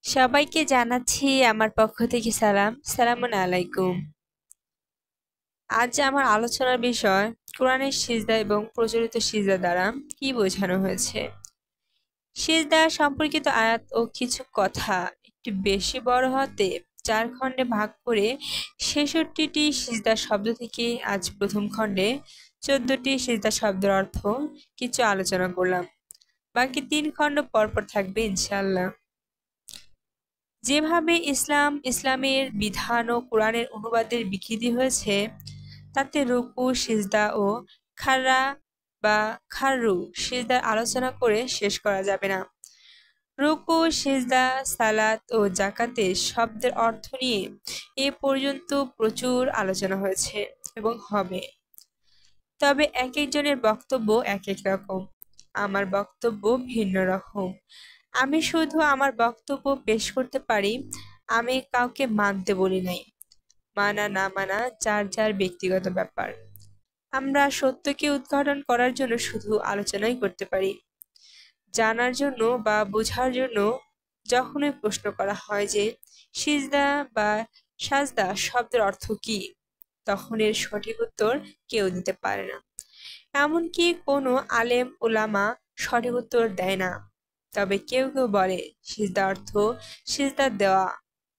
সবাইকে জানাচ্ছি আমার পক্ষ থেকে সালামুন আলাইকুম। আজ আমার আলোচনার বিষয় কোরআনের সিজদা এবং প্রচলিত সিজদা দ্বারা কি বোঝানো হয়েছে। সিজদা সম্পর্কিত আয়াত ও কিছু কথা একটু বেশি বড় হতে 4 খণ্ডে ভাগ করে 66টি সিজদা শব্দ থেকে আজ প্রথম খণ্ডে 14টি সিজদা শব্দের অর্থ কিছু আলোচনা করলাম। বাকি 3 খণ্ড পরপর থাকবে ইনশাআল্লাহ। যেভাবে ইসলামের বিধান ও কোরআনের অনুবাদের বিকৃতি হয়েছে, তাতে রুকু সিজদা ও খাররা বা খাররু সিজদার আলোচনা করে শেষ করা যাবে না। রুকু সিজদা সালাত ও জাকাতের শব্দের অর্থ নিয়ে এ পর্যন্ত প্রচুর আলোচনা হয়েছে এবং হবে। তবে এক একজনের বক্তব্য এক এক রকম, আমার বক্তব্য ভিন্ন রকম। আমি শুধু আমার বক্তব্য পেশ করতে পারি, আমি কাউকে মানতে বলি নাই। মানা না মানা যার যার ব্যক্তিগত ব্যাপার। আমরা সত্যকে উদ্ঘাটন করার জন্য শুধু আলোচনাই করতে পারি। জানার জন্য বা বোঝার জন্য যখনই প্রশ্ন করা হয় যে সিজদা বা সাজদা শব্দের অর্থ কি, তখন এর সঠিক উত্তর কেউ দিতে পারে না। এমনকি কোনো আলেম ওলামা সঠিক উত্তর দেয় না। তবে কেউ কেউ বলে সিজদা অর্থ সিজদা দেওয়া,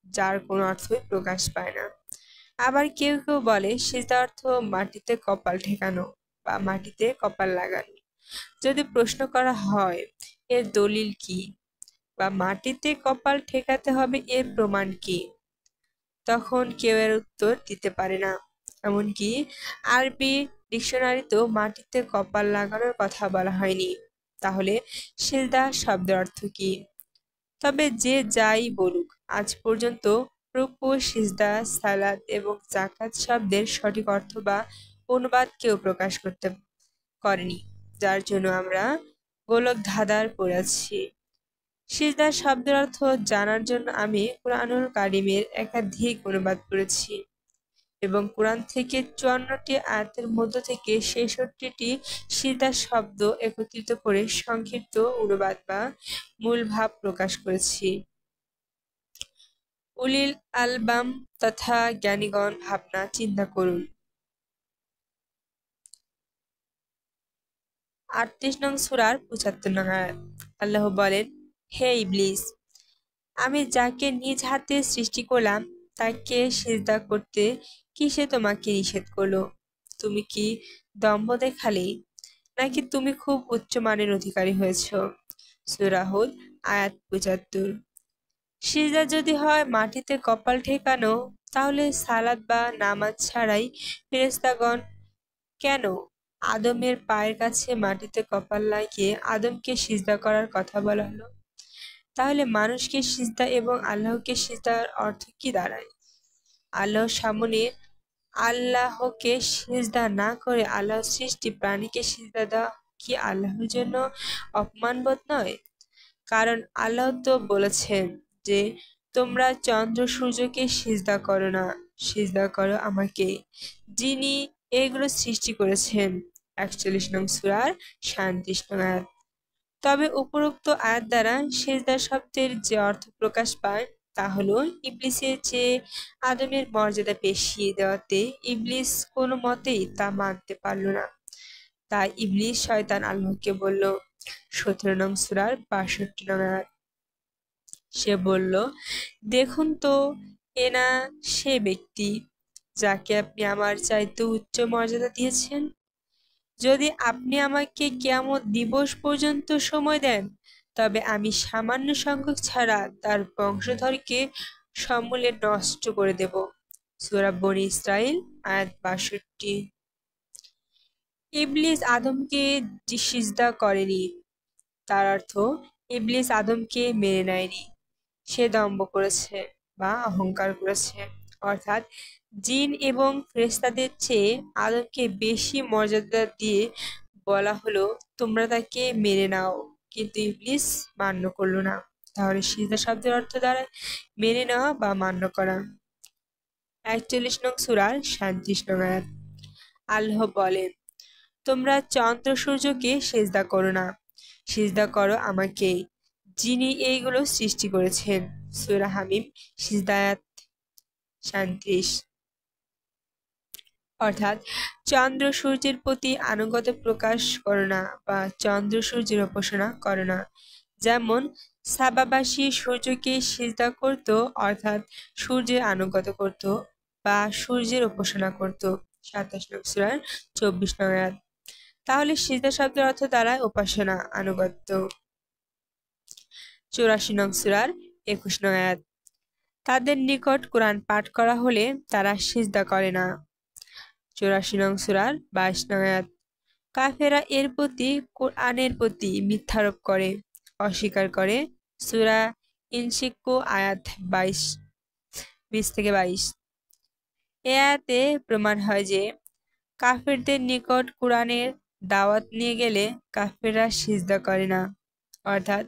যার কোনো অর্থই প্রকাশ পায় না। আবার কেউ কেউ বলে সিজদা অর্থ মাটিতে কপাল ঠেকানো বা মাটিতে কপাল লাগানো। যদি প্রশ্ন করা হয় এর দলিল কি বা মাটিতে কপাল ঠেকাতে হবে এর প্রমাণ কি, তখন কেউ এর উত্তর দিতে পারে না। এমনকি আরবি ডিকশনারিতেও মাটিতে কপাল লাগানোর কথা বলা হয়নি। তাহলে সিজদা শব্দের অর্থ কি? তবে যে যাই বলুক, আজ পর্যন্ত রুকু সিজদা সালাত এবং জাকাত শব্দের সঠিক অর্থ বা অনুবাদ কেউ প্রকাশ করতে করেনি, যার জন্য আমরা গোলক ধাঁধার পড়েছি। সিজদা শব্দের অর্থ জানার জন্য আমি কুরআনুল কারীমের একাধিক অনুবাদ পড়েছি এবং কোরআন থেকে 54টি আয়াতের মধ্য থেকে 66টি সিজদা শব্দ একত্রিত করে সংক্ষিপ্ত অনুবাদ বা মূল ভাব প্রকাশ করেছি। উলিল আলবাম তথা জ্ঞানীগণ ভাবনা চিন্তা করুন। 38 নং সূরার 75 নং আয়াত। আল্লাহ বলেন, হে ইবলিস, আমি যাকে নিজ হাতে সৃষ্টি করলাম তাকে সিজদা করতে কিসে তোমাকে নিষেধ করলো? তুমি কি দম্ভ দেখালে, নাকি তুমি খুব উচ্চমানের অধিকারী হয়েছ? সূরা হুদ আয়াত 75। সিজদা যদি হয় মাটিতে কপাল ঠেকানো, তাহলে সালাত বা নামাজ ছাড়াই ফেরেশতাগণ কেন আদমের পায়ের কাছে মাটিতে কপাল লাগিয়ে আদমকে সিজদা করার কথা বলা হলো? তাহলে মানুষকে সিজদা এবং আল্লাহকে সিজদার অর্থ কি দাঁড়ায়? আল্লাহর সামনে আল্লাহকে সিজদা না করে আল্লাহর সৃষ্টি প্রাণীকে সিজদা দেওয়া কি আল্লাহর জন্য অপমানবোধ নয়? কারণ আল্লাহ তো বলেছেন যে তোমরা চন্দ্র সূর্যকে সিজদা করো না, সিজদা করো আমাকে, যিনি এগুলো সৃষ্টি করেছেন। 41 নং সূরার 37 নং আয়াত। তবে উপরোক্ত আয়াত দ্বারা সিজদা শব্দের যে অর্থ প্রকাশ পায় তা হলো ইবলিসের চেয়ে আদমের মর্যাদা বেশি দেওয়াতে ইবলিস কোনো মতেই তা মানতে পারল না। তাই ইবলিস শয়তান আল্লাহকে বলল, 17 নং সূরার 62 নং আয়াত। সে বলল, দেখুন তো, এ না সে ব্যক্তি যাকে আপনি আমার চাইতে উচ্চ মর্যাদা দিয়েছেন? যদি আপনি আমাকে কিয়ামত দিবস পর্যন্ত সময় দেন, তবে আমি সামান্য সংখ্যক ছাড়া তার বংশধরকে সমূলে নষ্ট করে দেব। সূরা বনী ইসরাইল আয়াত 62। ইবলিস আদমকে সিজদা করেনি, তার অর্থ ইবলিস আদমকে মেনে নেয়নি। সে দম্ভ করেছে বা অহংকার করেছে, অর্থাৎ জিন এবং ফেরেশতাদের চেয়ে আদমকে বেশি মর্যাদা দিয়ে বলা হলো তোমরা তাকে মেনে নাও, কিন্তু ইবলিস মান্য করলো না। তাহলে সিজদা শব্দের অর্থ দ্বারা মেনে নেওয়া বা মান্য করা। 41 নং সূরার 37 নং আয়াত। আল্লাহ বলেন, তোমরা চন্দ্র সূর্যকে সিজদা করো না, সিজদা করো আমাকে, যিনি এইগুলো সৃষ্টি করেছেন। সূরা হামিম সিজদা আয়াত 37। অর্থাৎ চন্দ্র সূর্যের প্রতি আনুগত্য প্রকাশ করো না বা চন্দ্র সূর্যের উপাসনা করো না। যেমন সাবাবাসী সূর্যকে সিজদা করত, অর্থাৎ সূর্যের আনুগত্য করত বা সূর্যের উপাসনা করত। 27 নং সূরার 24 নং আয়াত। তাহলে সিজদা শব্দের অর্থ দাঁড়ায় উপাসনা, আনুগত্য। 84 নং সূরার 21 নং আয়াত। তাদের নিকট কোরআন পাঠ করা হলে তারা সিজদা করে না। 84 নং সূরার 22 নং আয়াত। কাফেরা এর প্রতি কোরআনের প্রতি মিথ্যারোপ করে, অস্বীকার করে। সূরা ইনশিক্কু আয়াত 20 থেকে 22। এ আয়াতে প্রমাণ হয় যে কাফেরদের নিকট কোরআনের দাওয়াত নিয়ে গেলে কাফেররা সিজদা করে না, অর্থাৎ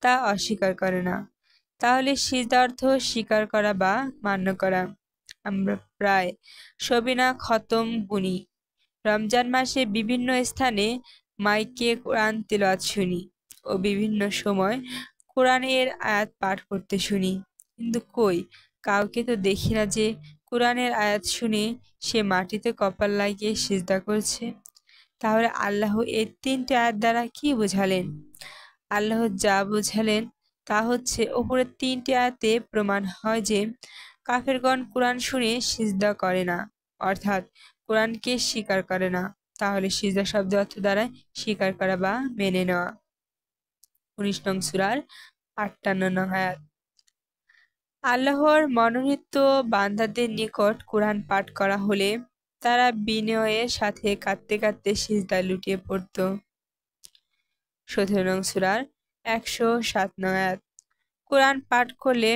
তা অস্বীকার করে না। তাহলে সিজদা অর্থ স্বীকার করা বা মান্য করা। আমরা প্রায় সবিনা খতম গুনি। রমজান মাসে বিভিন্ন স্থানে মাইকে কোরআন তিলাওয়াত শুনি ও বিভিন্ন সময় কোরআনের আয়াত পাঠ করতে শুনি, কিন্তু কই কাউকে তো দেখি না যে কোরআনের আয়াত শুনে সে মাটিতে কপাল লাগিয়ে সিজদা করছে। তাহলে আল্লাহ এই 3টি আয়াত দ্বারা কি বোঝালেন? আল্লাহ যা বোঝালেন তা হচ্ছে ওপরের 3টি আয়াতে প্রমাণ হয় যে কাফেরগণ কোরআন শুনে সিজদা করে না, অর্থাৎ কোরআনকে স্বীকার করে না। তাহলে সিজদা শব্দের অর্থ দ্বারা স্বীকার করা বা মেনে নেওয়া। 19 নং সূরার 58 নং আয়াত। আল্লাহর মনোনীত বান্দাদের নিকট কোরআন পাঠ করা হলে তারা বিনয়ের সাথে কাঁদতে কাঁদতে সিজদায় লুটিয়ে পড়ত। 17 নং সূরার 107 নং আয়াত। কোরআন পাঠ করলে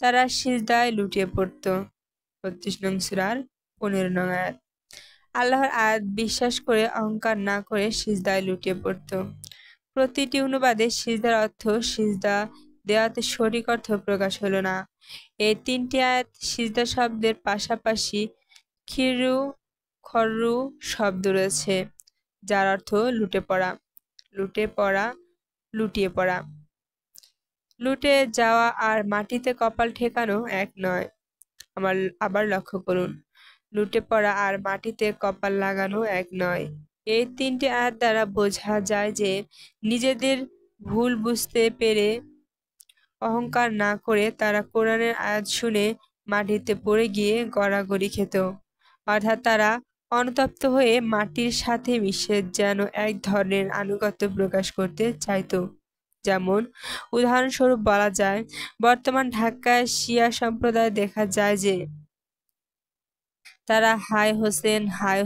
তারা সিজদায় লুটিয়ে পড়ত। 25 নং সূরার 15 নং আয়াত। আল্লাহর আয়াত বিশ্বাস করে অহংকার না করে সিজদায় লুটিয়ে পড়ত। প্রতিটি অনুবাদে সিজদার অর্থ সিজদা দেওয়াতে সঠিক অর্থ প্রকাশ হলো না। এই 3টি আয়াত সিজদা শব্দের পাশাপাশি খিরু খররু শব্দ রয়েছে, যার অর্থ লুটে পড়া, লুটে পড়া, লুটিয়ে পড়া। লুটে যাওয়া আর মাটিতে কপাল ঠেকানো এক নয়। আবার লক্ষ্য করুন, লুটে পড়া আর মাটিতে কপাল লাগানো এক নয়। এই 3টি আয়াত দ্বারা বোঝা যায় যে নিজেদের ভুল বুঝতে পেরে অহংকার না করে তারা কোরআনের আয়াত শুনে মাটিতে পড়ে গিয়ে গড়াগড়ি খেত, অর্থাৎ তারা অনুতপ্ত হয়ে মাটির সাথে মিশে যেন এক ধরনের আনুগত্য প্রকাশ করতে চাইত। যেমন উদাহরণস্বরূপ বলা যায়, বর্তমান ঢাকায় শিয়া সম্প্রদায় দেখা যায় যে তারা হায়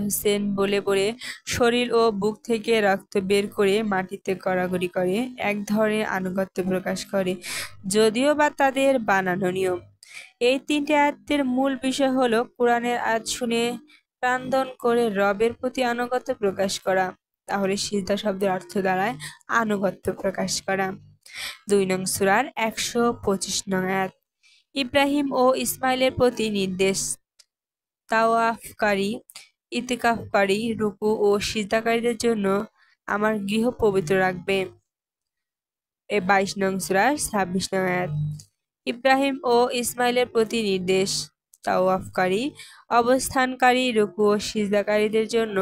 হোসেন বলে বলে শরীর ও বুক থেকে রক্ত বের করে মাটিতে গড়াগড়ি করে এক ধরনের আনুগত্য প্রকাশ করে, যদিও বা তাদের বানানো নিয়ম। এই 3টি আয়াতের মূল বিষয় হলো কোরআনের আয়াত শুনে ক্রন্দন করে রবের প্রতি আনুগত্য প্রকাশ করা। তাহলে সিজদা শব্দের অর্থ দাঁড়ায় আনুগত্য প্রকাশ করা। 2 নং সূরার 125 নং আয়াত। ইব্রাহিম ও ইসমাইলের প্রতি নির্দেশ। তাওয়াফকারী, ইতিকাফকারী, রুকু ও সিজদাকারীদের জন্য আমার গৃহ পবিত্র রাখবে। 22 নং সূরার 26 নং আয়াত। ইব্রাহিম ও ইসমাইলের প্রতি নির্দেশ। তাওয়াফকারী, অবস্থানকারী, রুকু ও সিজদাকারীদের জন্য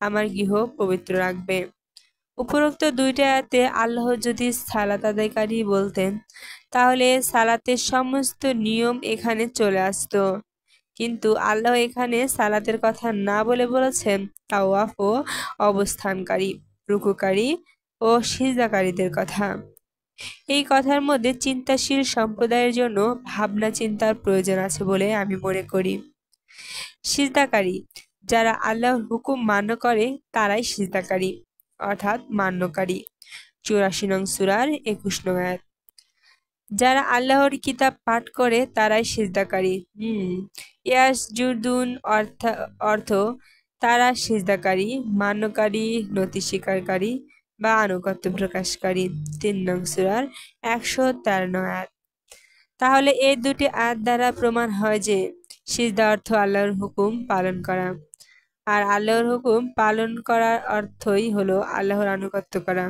আমার গৃহ পবিত্র রাখবে। উপরোক্ত 2টি আয়াতে আল্লাহ যদি সালাত আদায়কারী বলতেন তাহলে সালাতের সমস্ত নিয়ম এখানে চলে আসতো, কিন্তু আল্লাহ এখানে সালাতের কথা না বলে বলেছেন তাওয়াফ ও অবস্থানকারী, রুকুকারী ও সিজদাকারীদের কথা। এই কথার মধ্যে চিন্তাশীল সম্প্রদায়ের জন্য ভাবনা চিন্তার প্রয়োজন আছে বলে আমি মনে করি। সিজদাকারী, যারা আল্লাহর হুকুম মান্য করে তারাই সিজদাকারী, অর্থাৎ মান্যকারী। 84 নং সূরার 21 নং আয়াত। যারা আল্লাহর কিতাব পাঠ করে তারাই সিজদাকারী। ইয়াসজুদুন অর্থ তারা সিজদাকারী, মান্যকারী, নতি স্বীকারকারী বা আনুগত্য প্রকাশকারী। 3 নং সূরার 113 নং আয়াত। তাহলে এই 2টি আয়াত দ্বারা প্রমাণ হয় যে সিজদা অর্থ আল্লাহর হুকুম পালন করা, আর আল্লাহর হুকুম পালন করার অর্থই হলো আল্লাহর আনুগত্য করা।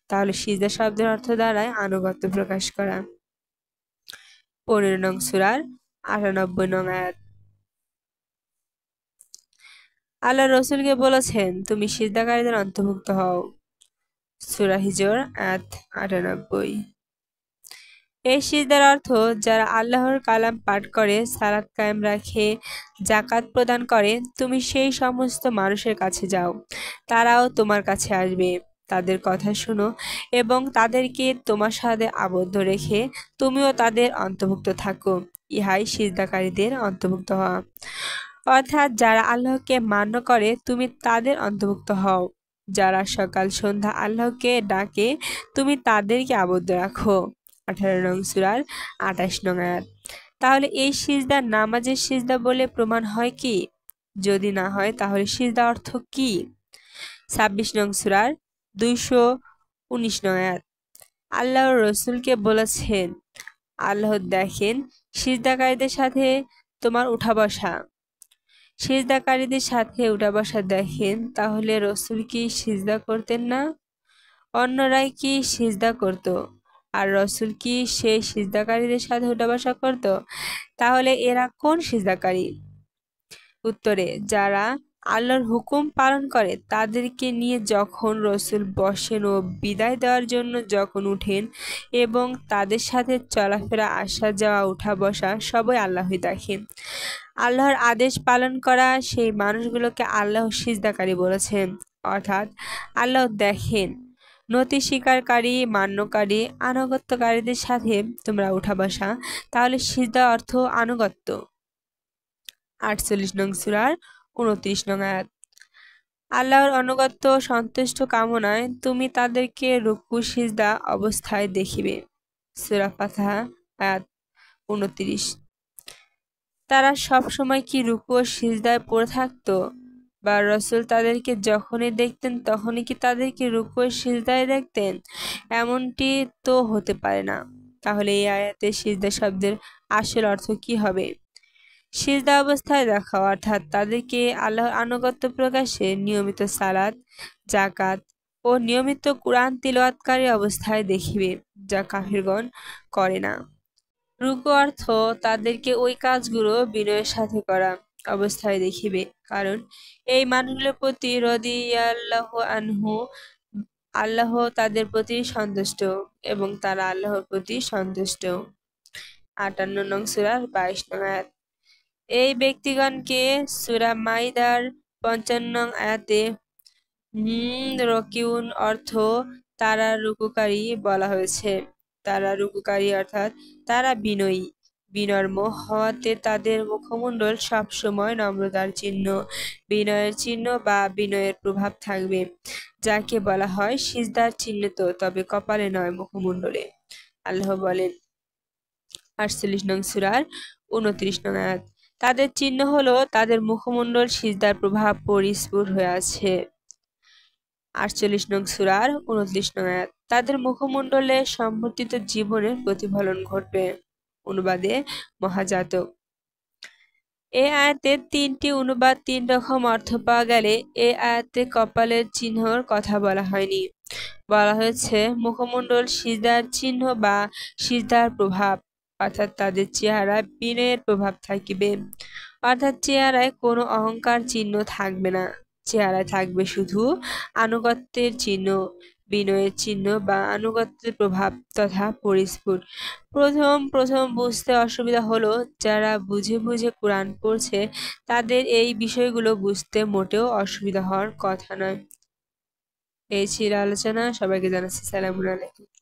তাহলে সিজদা শব্দের অর্থ দ্বারাই আনুগত্য প্রকাশ করা। 15 নং সূরার 98 নং আয়াত। আল্লাহ রসুলকে বলেছেন, তুমি সিজদাকারীদের অন্তর্ভুক্ত হও। সূরা হিজর আয়াত 98। এই সিজদার অর্থ, যারা আল্লাহর কালাম পাঠ করে, সালাত কায়েম রাখে, জাকাত প্রদান করে, তুমি সেই সমস্ত মানুষের কাছে যাও, তারাও তোমার কাছে আসবে, তাদের কথা শুনো এবং তাদেরকে তোমার সাথে আবদ্ধ রেখে তুমিও তাদের অন্তর্ভুক্ত থাকো। ইহাই সিজদাকারীদের অন্তর্ভুক্ত হওয়া। অর্থাৎ যারা আল্লাহকে মান্য করে তুমি তাদের অন্তর্ভুক্ত হও, যারা সকাল সন্ধ্যা আল্লাহকে ডাকে তুমি তাদেরকে আবদ্ধ রাখো। 18 নং সূরার 28 নং আয়াত। তাহলে এই সিজদা নামাজের সিজদা বলে প্রমাণ হয় কি? যদি না হয় তাহলে সিজদা অর্থ কি? 26 নং সূরার 219 নং আয়াত। আল্লাহর রসুলকে বলেছেন, আল্লাহ দেখেন সিজদাকারীদের সাথে তোমার উঠা বসা। সিজদাকারীদের সাথে উঠা বসা দেখেন, তাহলে রসুল কি সিজদা করতেন না? অন্যরাই কি সিজদা করত, আর রসুল কি সেই সিজদাকারীদের সাথে উঠা বসা করত? তাহলে এরা কোন সিজদাকারী? উত্তরে, যারা আল্লাহর হুকুম পালন করে তাদেরকে নিয়ে যখন রসুল বসেন ও বিদায় দেওয়ার জন্য যখন উঠেন এবং তাদের সাথে চলাফেরা, আসা যাওয়া, উঠা বসা সবই আল্লাহই দেখেন। আল্লাহর আদেশ পালন করা সেই মানুষগুলোকে আল্লাহ সিজদাকারী বলেছেন। অর্থাৎ আল্লাহ দেখেন নতি স্বীকারকারী, মান্যকারী, আনুগত্যকারীদের সাথে তোমরা উঠা বসা, তাহলে সিজদা অর্থ আনুগত্য। 48 নং সূরার 29 নং আয়াত। আল্লাহর অনুগত্য সন্তুষ্ট কামনায় তুমি তাদেরকে রুকু সিজদা অবস্থায় দেখিবে। সূরা ফাতিহা আয়াত 29। তারা সব সময় কি রুকু ও সিজদায় পড়ে থাকতো, বা রসুল তাদেরকে যখনই দেখতেন তখনই কি তাদেরকে রুকু ও সিজদায় দেখতেন? এমনটি তো হতে পারে না। তাহলে এই আয়াতে সিজদা শব্দের আসল অর্থ কি হবে? সিজদা অবস্থায় দেখা, অর্থাৎ তাদেরকে আল্লাহর আনুগত্য প্রকাশে নিয়মিত সালাত, জাকাত ও নিয়মিত কুরআন তিলাওয়াতকারী অবস্থায় দেখিবে, যা কাফিরগণ করে না। রুকু অর্থ তাদেরকে ওই কাজগুলো বিনয়ের সাথে করা অবস্থায় দেখিবে, কারণ এই মানুষগুলোর প্রতি রাদিয়াল্লাহু আনহু, আল্লাহ তাদের প্রতি সন্তুষ্ট এবং তারা আল্লাহর প্রতি সন্তুষ্ট। 58 নং সূরার 22 নং আয়াত। এই ব্যক্তিগণকে সূরা মাইদার 55 নং আয়াতে রকিউন অর্থ তারা রুকুকারী বলা হয়েছে। তারা রুকুকারী অর্থাৎ তারা বিনয়ী, বিনম্র হওয়াতে তাদের মুখমণ্ডল সবসময় নম্রতার চিহ্ন, বিনয়ের চিহ্ন বা বিনয়ের প্রভাব থাকবে, যাকে বলা হয় সিজদার চিহ্নিত, তবে কপালে নয়, মুখমণ্ডলে। আল্লাহ বলেন 48 নং সূরার 29 নং আয়াত, তাদের চিহ্ন হলো তাদের মুখমণ্ডল সিজদার প্রভাব পরিস্ফুট হয়ে আছে। 48 নং সূরার 29 নং আয়াত, তাদের মুখমণ্ডলে সম্বর্ধিত জীবনের প্রতিফলন ঘটবে। অনুবাদে মহাজাতক। এই আয়াতে 3টি অনুবাদ 3 রকম অর্থ পাওয়া গেলে এই আয়াতে কপালের চিহ্নর কথা বলা হয়নি, বলা হয়েছে মুখমণ্ডল সিজদার চিহ্ন বা সিজদার প্রভাব, অর্থাৎ তাদের চেহারা বিনয়ের প্রভাব থাকিবে, অর্থাৎ চেহারায় কোনো অহংকার চিহ্ন থাকবে না, চেহারায় থাকবে শুধু আনুগত্যের চিহ্ন, বিনয়ের চিহ্ন বা আনুগত্যের প্রভাব তথা পরিস্ফুট। প্রথম বুঝতে অসুবিধা হলো, যারা বুঝে বুঝে কোরআন পড়ছে তাদের এই বিষয়গুলো বুঝতে মোটেও অসুবিধা হওয়ার কথা নয়। এই ছিল আলোচনা। সবাইকে জানাচ্ছি সালামু আলাইকুম।